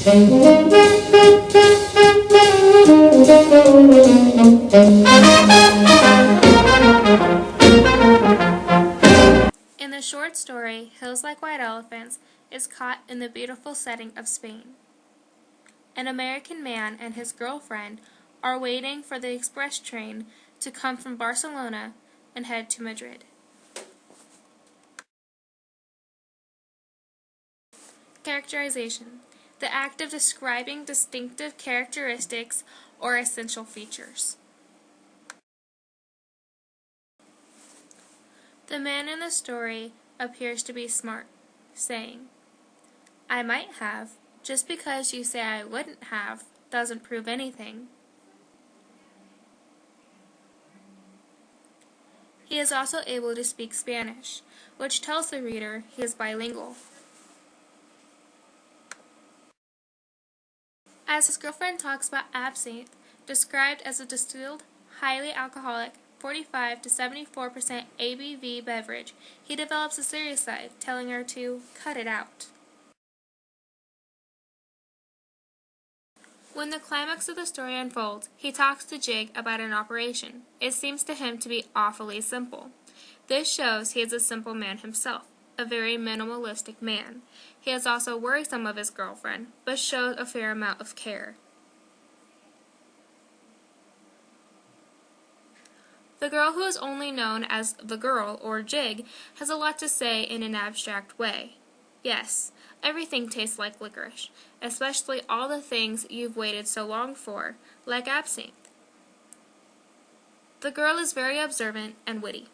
In the short story, Hills Like White Elephants is caught in the beautiful setting of Spain. An American man and his girlfriend are waiting for the express train to come from Barcelona and head to Madrid. Characterization: the act of describing distinctive characteristics or essential features. The man in the story appears to be smart, saying, "I might have, just because you say I wouldn't have doesn't prove anything." He is also able to speak Spanish, which tells the reader he is bilingual. As his girlfriend talks about absinthe, described as a distilled, highly alcoholic, 45 to 74% ABV beverage, he develops a serious side, telling her to cut it out. When the climax of the story unfolds, he talks to Jig about an operation. It seems to him to be awfully simple. This shows he is a simple man himself, a very minimalistic man. He is also worrisome of his girlfriend, but shows a fair amount of care. The girl, who is only known as the girl, or Jig, has a lot to say in an abstract way. Yes, everything tastes like licorice, especially all the things you've waited so long for, like absinthe. The girl is very observant and witty.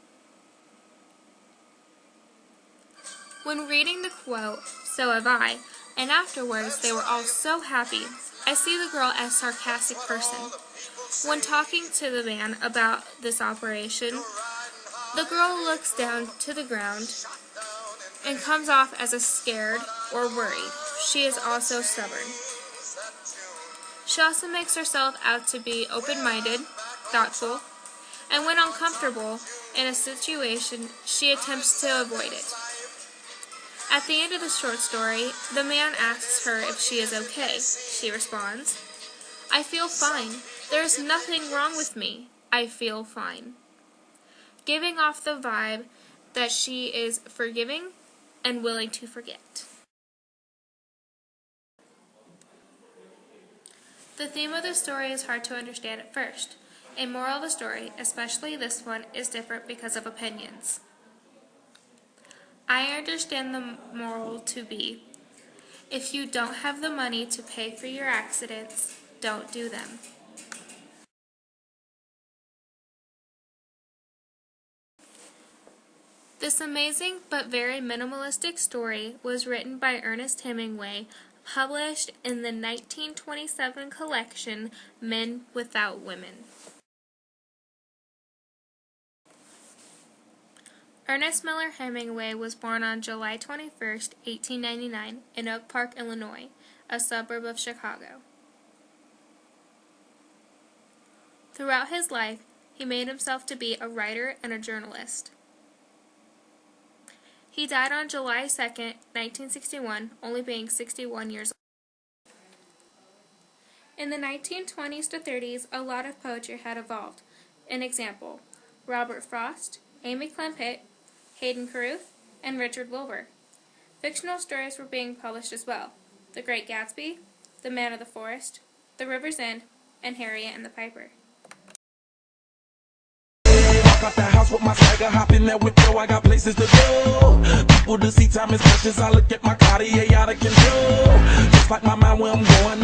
When reading the quote, "So have I," and afterwards they were all so happy, I see the girl as a sarcastic person. When talking to the man about this operation, the girl looks down to the ground and comes off as a scared or worried. She is also stubborn. She also makes herself out to be open-minded, thoughtful, and when uncomfortable in a situation, she attempts to avoid it. At the end of the short story, the man asks her if she is okay. She responds, "I feel fine. There is nothing wrong with me. I feel fine," giving off the vibe that she is forgiving and willing to forget. The theme of the story is hard to understand at first. A moral of the story, especially this one, is different because of opinions. I understand the moral to be, if you don't have the money to pay for your accidents, don't do them. This amazing but very minimalistic story was written by Ernest Hemingway, published in the 1927 collection Men Without Women. Ernest Miller Hemingway was born on July 21, 1899, in Oak Park, Illinois, a suburb of Chicago. Throughout his life, he made himself to be a writer and a journalist. He died on July 2, 1961, only being 61 years old. In the 1920s to 30s, a lot of poetry had evolved. An example, Robert Frost, Amy Clempitt, Hayden Carruth, and Richard Wilbur. Fictional stories were being published as well. The Great Gatsby, The Man of the Forest, The River's End, and Harriet and the Piper. Got the house with my swagger, hop in there with yo, I got places to go. People to see, time is precious, I look at my Cartier out of control. Just like my mind where I'm going,